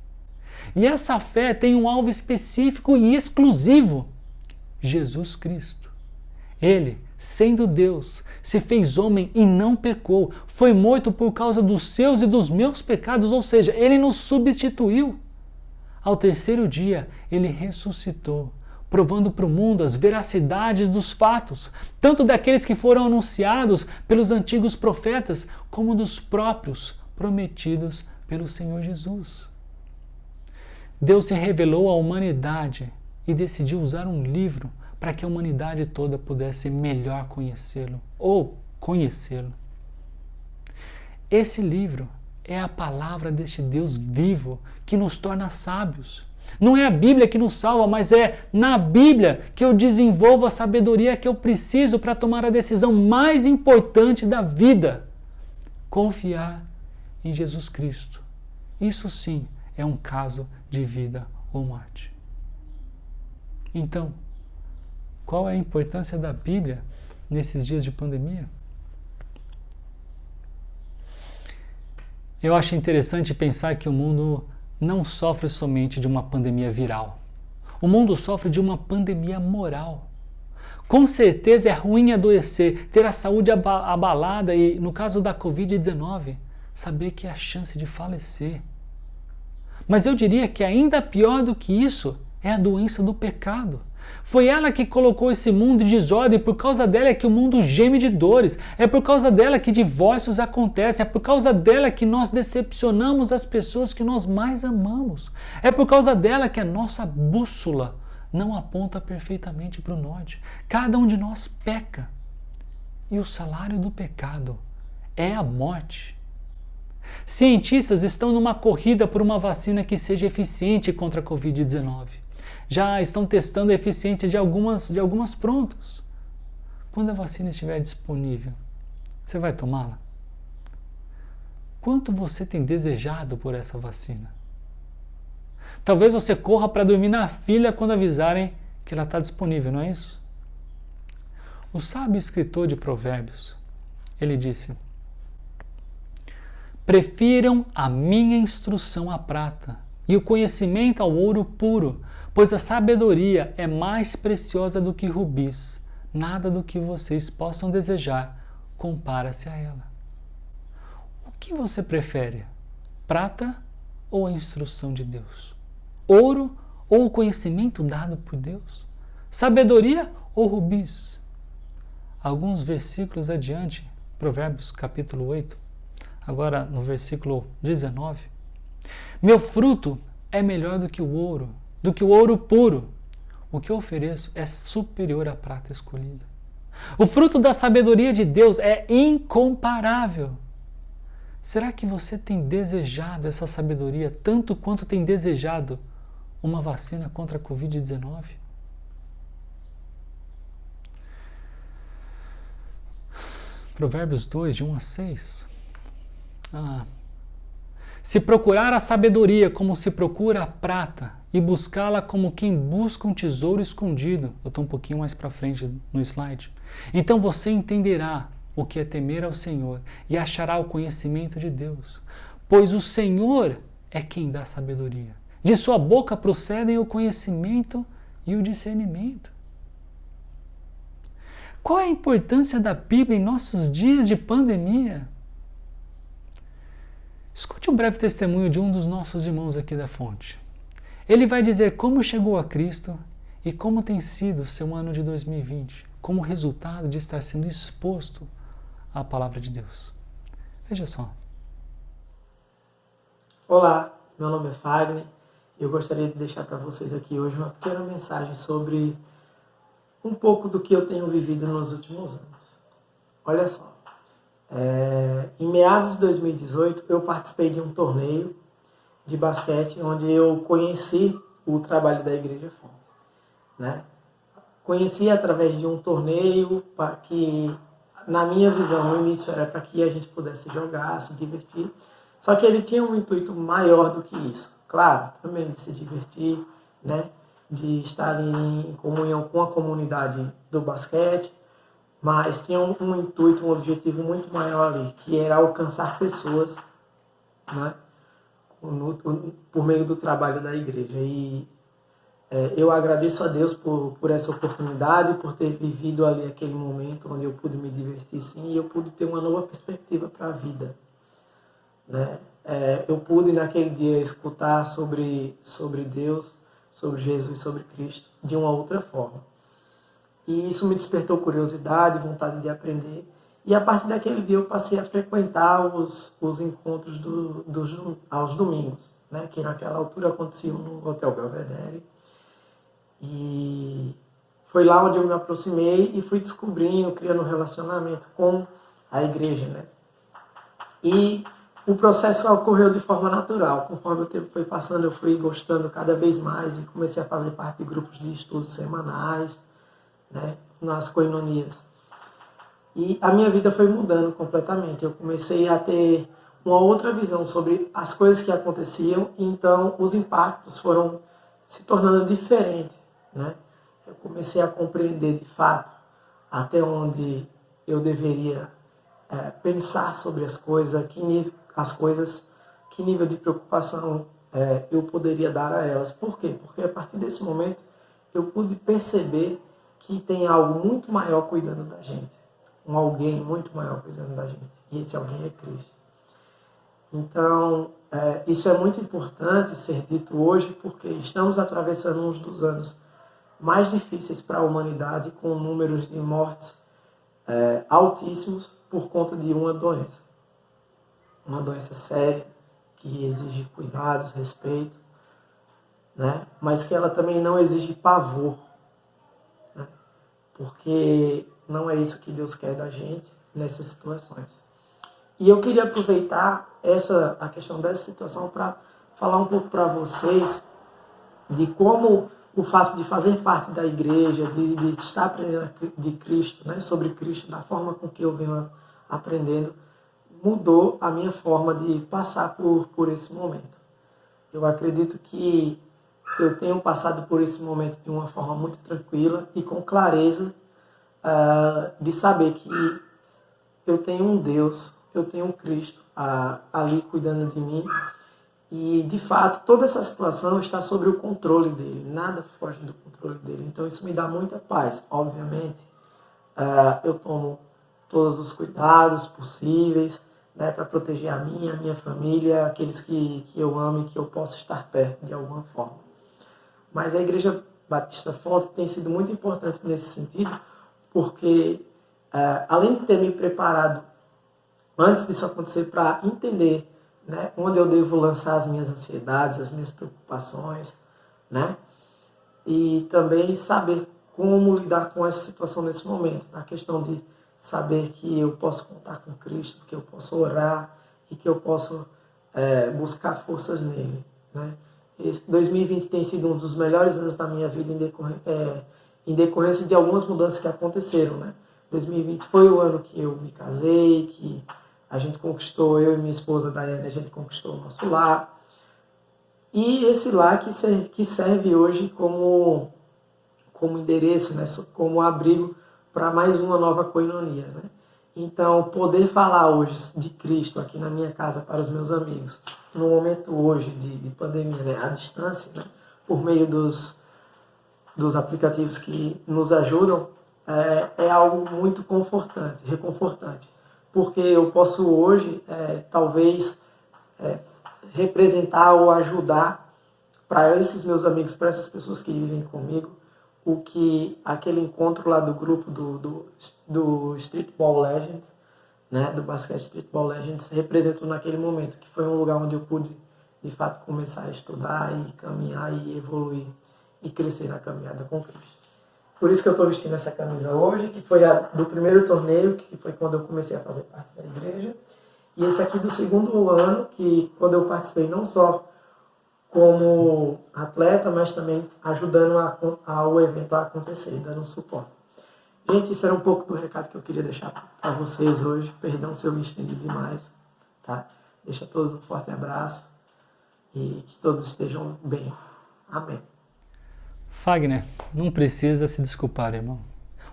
E essa fé tem um alvo específico e exclusivo: Jesus Cristo. Ele, sendo Deus, se fez homem e não pecou, foi morto por causa dos seus e dos meus pecados, ou seja, ele nos substituiu. Ao terceiro dia, ele ressuscitou, provando para o mundo as veracidades dos fatos, tanto daqueles que foram anunciados pelos antigos profetas, como dos próprios prometidos pelo Senhor Jesus. Deus se revelou à humanidade e decidiu usar um livro para que a humanidade toda pudesse melhor conhecê-lo, ou conhecê-lo. Esse livro é a palavra deste Deus vivo que nos torna sábios. Não é a Bíblia que nos salva, mas é na Bíblia que eu desenvolvo a sabedoria que eu preciso para tomar a decisão mais importante da vida: confiar em Jesus Cristo. Isso sim é um caso de vida ou morte. Então, qual é a importância da Bíblia nesses dias de pandemia? Eu acho interessante pensar que o mundo não sofre somente de uma pandemia viral. O mundo sofre de uma pandemia moral. Com certeza é ruim adoecer, ter a saúde abalada e, no caso da Covid-19, saber que há chance de falecer. Mas eu diria que ainda pior do que isso é a doença do pecado. Foi ela que colocou esse mundo em desordem, e por causa dela é que o mundo geme de dores, é por causa dela que divórcios acontecem, é por causa dela que nós decepcionamos as pessoas que nós mais amamos, é por causa dela que a nossa bússola não aponta perfeitamente para o norte. Cada um de nós peca, e o salário do pecado é a morte. Cientistas estão numa corrida por uma vacina que seja eficiente contra a Covid-19. Já estão testando a eficiência de algumas prontas. Quando a vacina estiver disponível, você vai tomá-la? Quanto você tem desejado por essa vacina? Talvez você corra para dormir na fila quando avisarem que ela está disponível, não é isso? o sábio escritor de Provérbios, ele disse: prefiram a minha instrução à prata e o conhecimento ao ouro puro, pois a sabedoria é mais preciosa do que rubis. Nada do que vocês possam desejar compara-se a ela. O que você prefere? Prata ou a instrução de Deus? Ouro ou o conhecimento dado por Deus? Sabedoria ou rubis? Alguns versículos adiante, Provérbios capítulo 8, agora no versículo 19. Meu fruto é melhor do que o ouro puro. O que eu ofereço é superior à prata escolhida. O fruto da sabedoria de Deus é incomparável. Será que você tem desejado essa sabedoria tanto quanto tem desejado uma vacina contra a Covid-19? Provérbios 2, de 1 a 6. Se procurar a sabedoria como se procura a prata e buscá-la como quem busca um tesouro escondido, eu estou um pouquinho mais para frente no slide, então você entenderá o que é temer ao Senhor e achará o conhecimento de Deus, pois o Senhor é quem dá sabedoria. De sua boca procedem o conhecimento e o discernimento. Qual é a importância da Bíblia em nossos dias de pandemia? Escute um breve testemunho de um dos nossos irmãos aqui da fonte. Ele vai dizer como chegou a Cristo e como tem sido o seu ano de 2020, como resultado de estar sendo exposto à palavra de Deus. Veja só. Olá, meu nome é Fagner e eu gostaria de deixar para vocês aqui hoje uma pequena mensagem sobre um pouco do que eu tenho vivido nos últimos anos. Olha só. Em meados de 2018, eu participei de um torneio de basquete onde eu conheci o trabalho da Igreja Fonte, né? Conheci através de um torneio que, na minha visão, no início era para que a gente pudesse jogar, se divertir, só que ele tinha um intuito maior do que isso. Claro, também de se divertir, né? De estar em comunhão com a comunidade do basquete, mas tinha um intuito, um objetivo muito maior ali, que era alcançar pessoas, né, por meio do trabalho da igreja. E eu agradeço a Deus por essa oportunidade, por ter vivido ali aquele momento onde eu pude me divertir sim, e eu pude ter uma nova perspectiva para a vida, né? Eu pude naquele dia escutar sobre Deus, sobre Jesus, sobre Cristo, de uma outra forma. E isso me despertou curiosidade, vontade de aprender. E a partir daquele dia eu passei a frequentar os encontros aos domingos, né? Que naquela altura aconteciam no Hotel Belvedere. E foi lá onde eu me aproximei e fui descobrindo, criando um relacionamento com a igreja, né? E o processo ocorreu de forma natural. Conforme o tempo foi passando, eu fui gostando cada vez mais e comecei a fazer parte de grupos de estudos semanais, né, nas coinonias. E a minha vida foi mudando completamente. Eu comecei a ter uma outra visão sobre as coisas que aconteciam, e então os impactos foram se tornando diferentes, né? Eu comecei a compreender de fato até onde eu deveria pensar sobre as coisas, que nível de preocupação eu poderia dar a elas. Por quê? Porque a partir desse momento eu pude perceber que tem algo muito maior cuidando da gente. Um alguém muito maior cuidando da gente. E esse alguém é Cristo. Então, isso é muito importante ser dito hoje, porque estamos atravessando um dos anos mais difíceis para a humanidade, com números de mortes altíssimos por conta de uma doença. Uma doença séria, que exige cuidados, respeito, né? Mas que ela também não exige pavor, né? Porque não é isso que Deus quer da gente nessas situações. E eu queria aproveitar a questão dessa situação para falar um pouco para vocês de como o fato de fazer parte da igreja, de estar aprendendo de Cristo, né, sobre Cristo, da forma com que eu venho aprendendo, mudou a minha forma de passar por esse momento. Eu acredito que eu tenho passado por esse momento de uma forma muito tranquila e com clareza de saber que eu tenho um Deus, eu tenho um Cristo ali cuidando de mim. E, de fato, toda essa situação está sob o controle dele. Nada foge do controle dele. Então, isso me dá muita paz. Obviamente, eu tomo todos os cuidados possíveis, né, para proteger a minha família, aqueles que eu amo e que eu posso estar perto de alguma forma. Mas a Igreja Batista Fonte tem sido muito importante nesse sentido, porque, além de ter me preparado antes disso acontecer para entender, né, onde eu devo lançar as minhas ansiedades, as minhas preocupações, né, e também saber como lidar com essa situação nesse momento, na questão de saber que eu posso contar com Cristo, que eu posso orar e que eu posso buscar forças nele, né. 2020 tem sido um dos melhores anos da minha vida em decorrência de algumas mudanças que aconteceram, né. 2020 foi o ano que eu me casei, que a gente conquistou, eu e minha esposa Daiane, a gente conquistou o nosso lar. E esse lar que serve hoje como endereço, né, como abrigo para mais uma nova koinonia, né. Então, poder falar hoje de Cristo aqui na minha casa para os meus amigos, no momento hoje de pandemia, né, à distância, né, por meio dos aplicativos que nos ajudam, é algo muito reconfortante. Porque eu posso hoje, talvez, representar ou ajudar para esses meus amigos, para essas pessoas que vivem comigo, o que aquele encontro lá do grupo do Streetball Legends, né, do basquete Streetball Legends, representou naquele momento, que foi um lugar onde eu pude, de fato, começar a estudar e caminhar e evoluir e crescer na caminhada com Cristo. Por isso que eu estou vestindo essa camisa hoje, que foi a do primeiro torneio, que foi quando eu comecei a fazer parte da igreja. E esse aqui do segundo ano, que quando eu participei não só como atleta, mas também ajudando ao evento a acontecer, dando suporte. Gente, isso era um pouco do recado que eu queria deixar para vocês hoje. Perdão se eu me estendi demais, tá? Deixa a todos um forte abraço e que todos estejam bem. Amém. Fagner, não precisa se desculpar, irmão.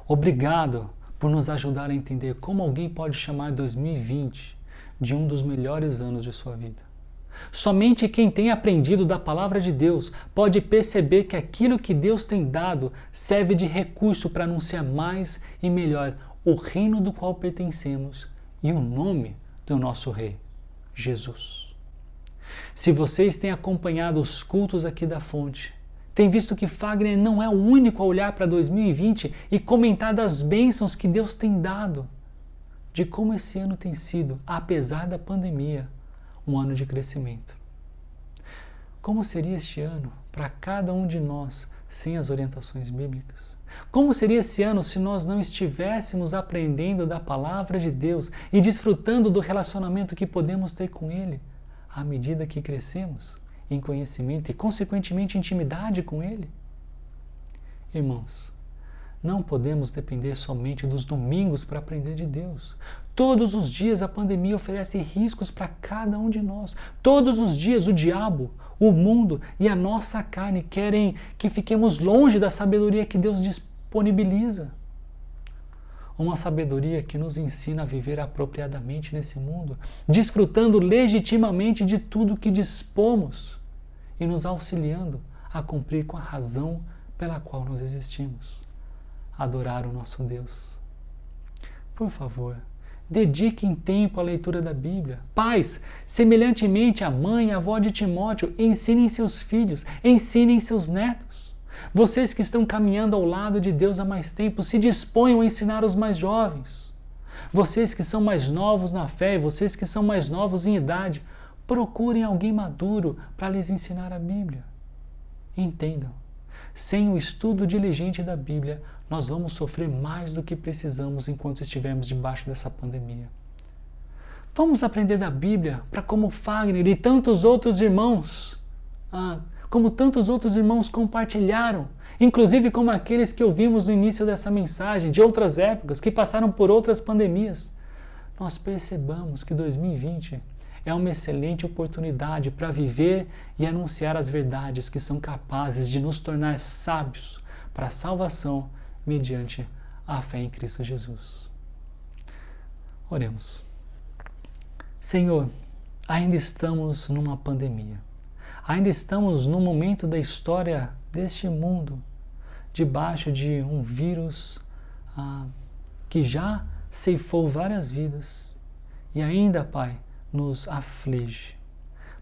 Obrigado por nos ajudar a entender como alguém pode chamar 2020 de um dos melhores anos de sua vida. Somente quem tem aprendido da palavra de Deus pode perceber que aquilo que Deus tem dado serve de recurso para anunciar mais e melhor o reino do qual pertencemos e o nome do nosso Rei, Jesus. Se vocês têm acompanhado os cultos aqui da Fonte, tem visto que Fagner não é o único a olhar para 2020 e comentar das bênçãos que Deus tem dado, de como esse ano tem sido, apesar da pandemia, um ano de crescimento. Como seria este ano para cada um de nós sem as orientações bíblicas? Como seria esse ano se nós não estivéssemos aprendendo da palavra de Deus e desfrutando do relacionamento que podemos ter com Ele à medida que crescemos em conhecimento e, consequentemente, intimidade com Ele? Irmãos, não podemos depender somente dos domingos para aprender de Deus. Todos os dias a pandemia oferece riscos para cada um de nós. Todos os dias o diabo, o mundo e a nossa carne querem que fiquemos longe da sabedoria que Deus disponibiliza. Uma sabedoria que nos ensina a viver apropriadamente nesse mundo, desfrutando legitimamente de tudo que dispomos e nos auxiliando a cumprir com a razão pela qual nós existimos: adorar o nosso Deus. Por favor, dediquem tempo à leitura da Bíblia. Pais, semelhantemente à mãe e à avó de Timóteo, ensinem seus filhos, ensinem seus netos. Vocês que estão caminhando ao lado de Deus há mais tempo, se disponham a ensinar os mais jovens. Vocês que são mais novos na fé e vocês que são mais novos em idade, procurem alguém maduro para lhes ensinar a Bíblia. Entendam, sem o estudo diligente da Bíblia, nós vamos sofrer mais do que precisamos enquanto estivermos debaixo dessa pandemia. Vamos aprender da Bíblia para como Fagner e tantos outros irmãos, compartilharam, inclusive como aqueles que ouvimos no início dessa mensagem, de outras épocas, que passaram por outras pandemias. Nós percebamos que 2020 é uma excelente oportunidade para viver e anunciar as verdades que são capazes de nos tornar sábios para a salvação mediante a fé em Cristo Jesus. Oremos. Senhor, ainda estamos numa pandemia. Ainda estamos num momento da história deste mundo, debaixo de um vírus que já ceifou várias vidas e ainda, Pai, nos aflige.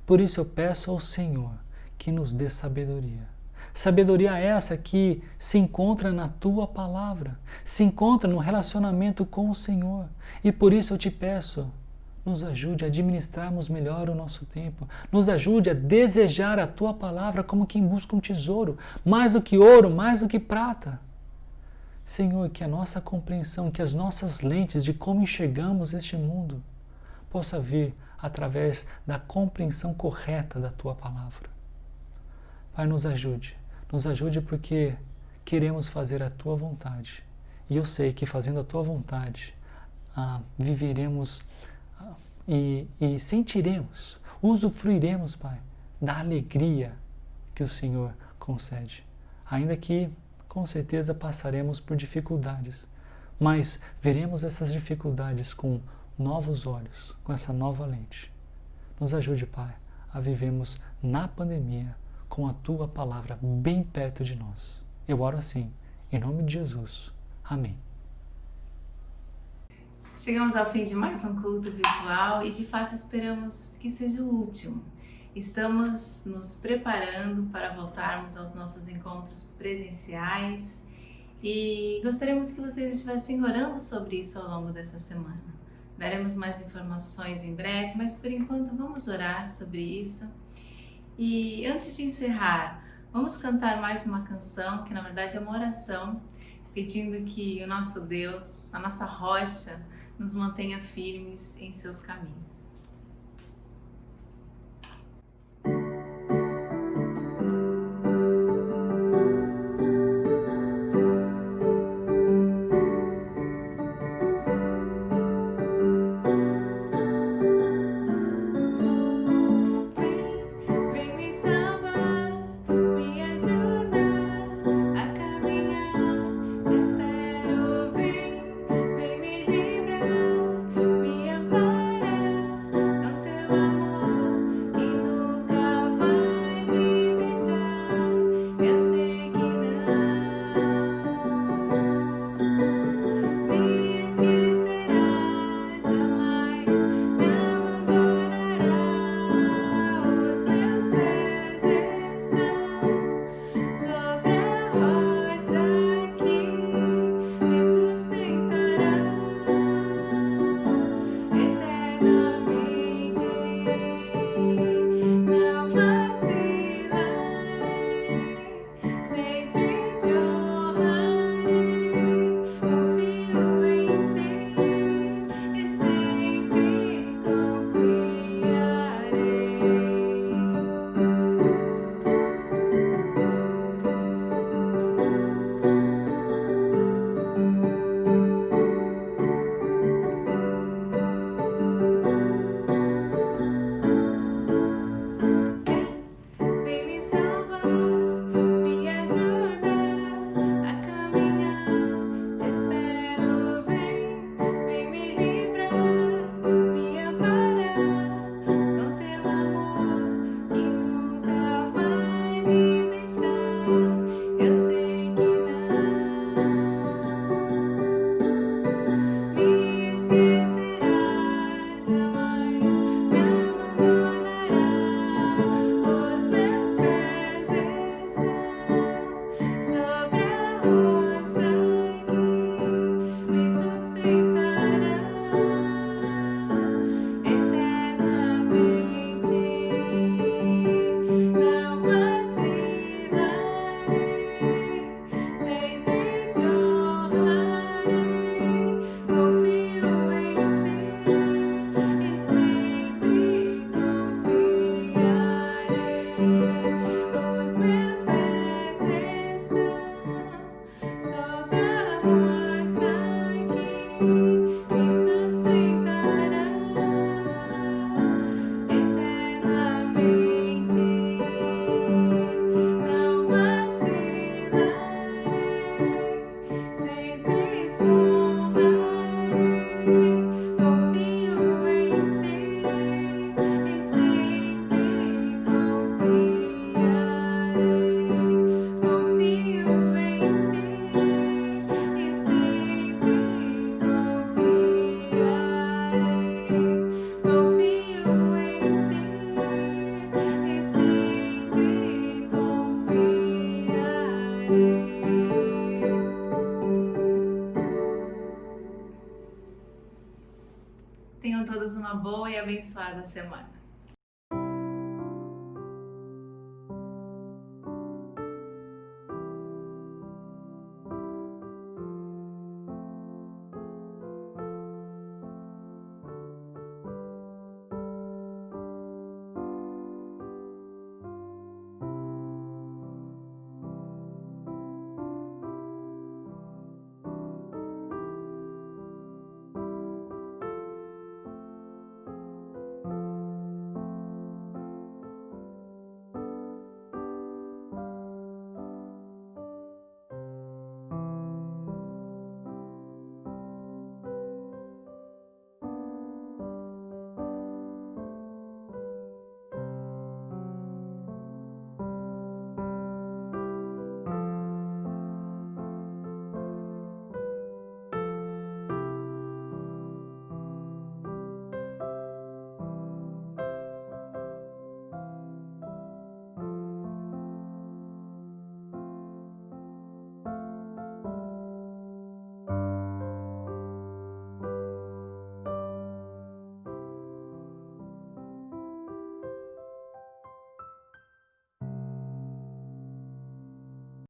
Por isso eu peço ao Senhor que nos dê sabedoria. Sabedoria essa que se encontra na Tua Palavra, se encontra no relacionamento com o Senhor. E por isso eu te peço, nos ajude a administrarmos melhor o nosso tempo. Nos ajude a desejar a Tua Palavra como quem busca um tesouro, mais do que ouro, mais do que prata. Senhor, que a nossa compreensão, que as nossas lentes de como enxergamos este mundo possa vir através da compreensão correta da Tua Palavra. Pai, nos ajude porque queremos fazer a Tua vontade. E eu sei que fazendo a Tua vontade, viveremos e sentiremos, usufruiremos, Pai, da alegria que o Senhor concede. Ainda que, com certeza, passaremos por dificuldades, mas veremos essas dificuldades com novos olhos, com essa nova lente. Nos ajude, Pai, a vivermos na pandemia com a Tua Palavra bem perto de nós. Eu oro assim, em nome de Jesus. Amém. Chegamos ao fim de mais um culto virtual e de fato esperamos que seja o último. Estamos nos preparando para voltarmos aos nossos encontros presenciais e gostaríamos que vocês estivessem orando sobre isso ao longo dessa semana. Daremos mais informações em breve, mas por enquanto vamos orar sobre isso. E antes de encerrar, vamos cantar mais uma canção, que na verdade é uma oração, pedindo que o nosso Deus, a nossa rocha, nos mantenha firmes em seus caminhos. Vem me livrar, me ampara. uma boa e abençoada semana.